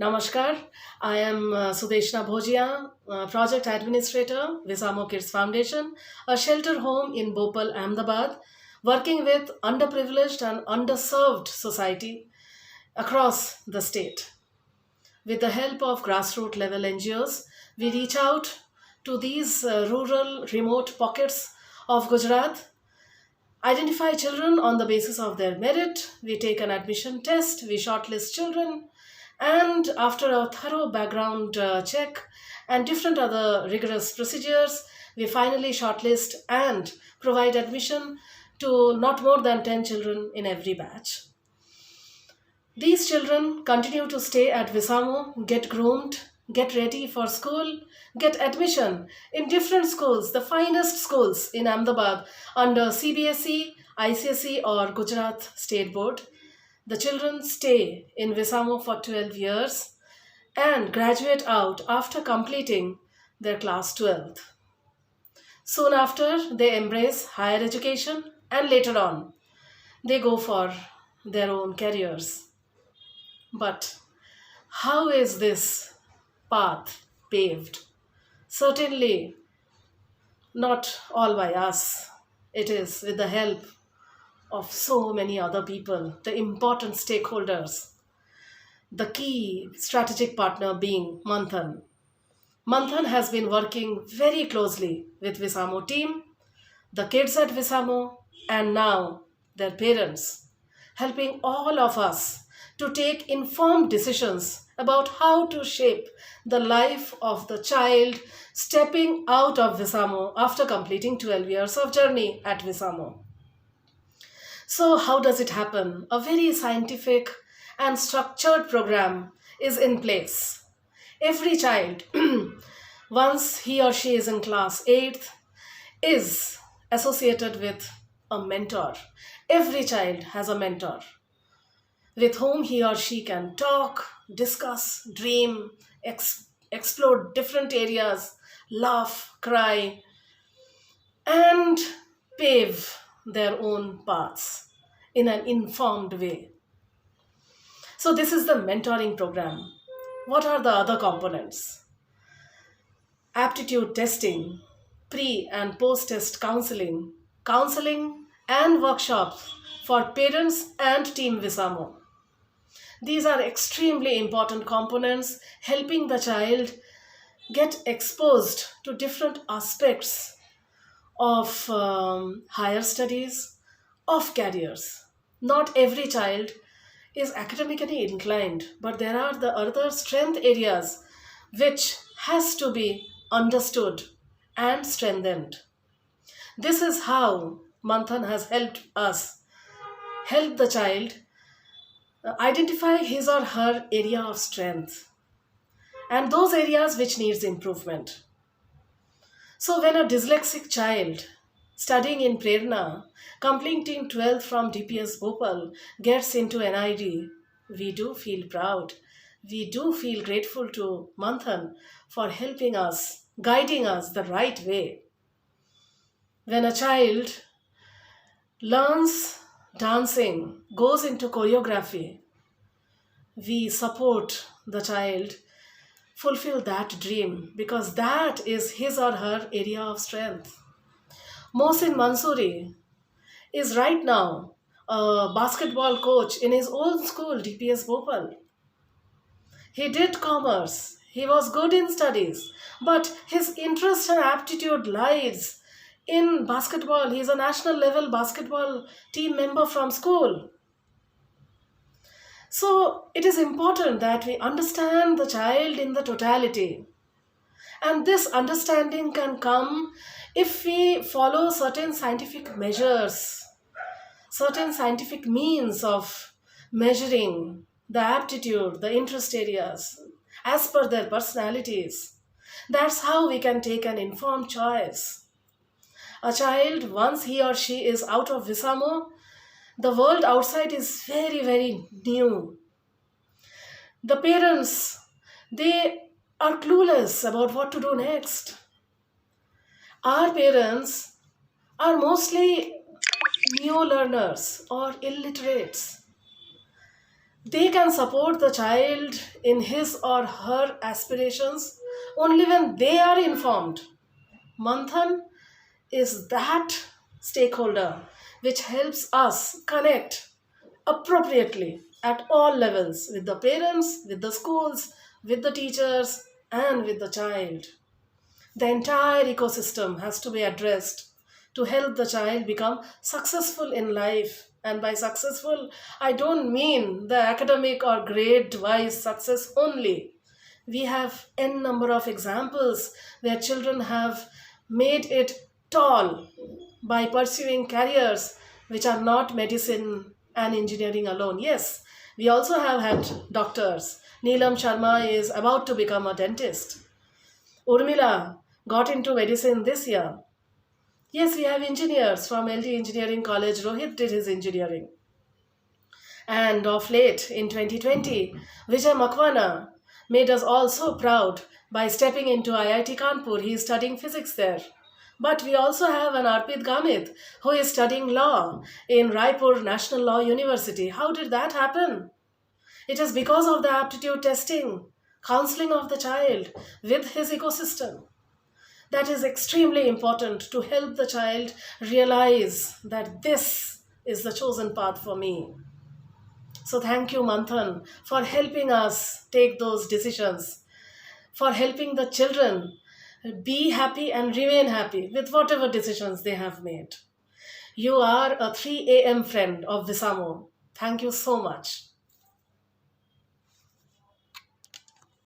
Namaskar. I am Sudeshna Bhojia, Project Administrator, Visamo Kids Foundation, a shelter home in Bhopal, Ahmedabad, working with underprivileged and underserved society across the state. With the help of grassroots level NGOs, we reach out to these rural, remote pockets of Gujarat, identify children on the basis of their merit. We take an admission test, we shortlist children, and after a thorough background check and different other rigorous procedures, we finally shortlist and provide admission to not more than 10 children in every batch. These children continue to stay at Visamo, get groomed, get ready for school, get admission in different schools, the finest schools in Ahmedabad under CBSE, ICSE, or Gujarat State Board. The children stay in Visamo for 12 years and graduate out after completing their class 12th. Soon after, they embrace higher education and later on, they go for their own careers. But how is this path paved? Certainly not all by us. It is with the help of so many other people, the important stakeholders, the key strategic partner being Manthan. Manthan has been working very closely with Visamo team, the kids at Visamo, and now their parents, helping all of us to take informed decisions about how to shape the life of the child stepping out of Visamo after completing 12 years of journey at Visamo. So, how does it happen? A very scientific and structured program is in place. Every child, once he or she is in class 8th, is associated with a mentor. Every child has a mentor with whom he or she can talk, discuss, dream, explore different areas, laugh, cry, and pave their own paths in an informed way. So, this is the mentoring program. What are the other components? Aptitude testing, pre and post test counseling, and workshops for parents and Team Visamo. These are extremely important components helping the child get exposed to different aspects of higher studies, of careers. Not every child is academically inclined, but there are the other strength areas which has to be understood and strengthened. This is how Manthan has helped us help the child identify his or her area of strength and those areas which needs improvement. So when a dyslexic child studying in Prerna, completing 12th from DPS Bhopal, gets into NID, we do feel proud. We do feel grateful to Manthan for helping us, guiding us the right way. When a child learns dancing, goes into choreography, we support the child fulfill that dream because that is his or her area of strength. Mohsin Mansoori is right now a basketball coach in his old school, DPS Bhopal. He did commerce, he was good in studies, but his interest and aptitude lies in basketball. He is a national level basketball team member from school. So it is important that we understand the child in the totality. And this understanding can come if we follow certain scientific measures, certain scientific means of measuring the aptitude, the interest areas, as per their personalities. That's how we can take an informed choice. A child, once he or she is out of Visamo, the world outside is very, very new. The parents, they are clueless about what to do next. Our parents are mostly neo learners or illiterates. They can support the child in his or her aspirations only when they are informed. Manthan is that stakeholder which helps us connect appropriately at all levels with the parents, with the schools, with the teachers, and with the child. The entire ecosystem has to be addressed to help the child become successful in life. And by successful, I don't mean the academic or grade wise success only. We have n number of examples where children have made it tall by pursuing careers which are not medicine and engineering alone. Yes, we also have had doctors. Neelam Sharma is about to become a dentist. Urmila got into medicine this year. Yes, we have engineers from LT Engineering College. Rohit did his engineering. And of late, in 2020, Vijay Makwana made us all so proud by stepping into IIT Kanpur. He is studying physics there. But we also have an Arpit Gamit who is studying law in Raipur National Law University. How did that happen? It is because of the aptitude testing, counseling of the child with his ecosystem. That is extremely important to help the child realize that this is the chosen path for me. So, thank you, Manthan, for helping us take those decisions, for helping the children be happy and remain happy with whatever decisions they have made. You are a 3 a.m. friend of Visamo. Thank you so much.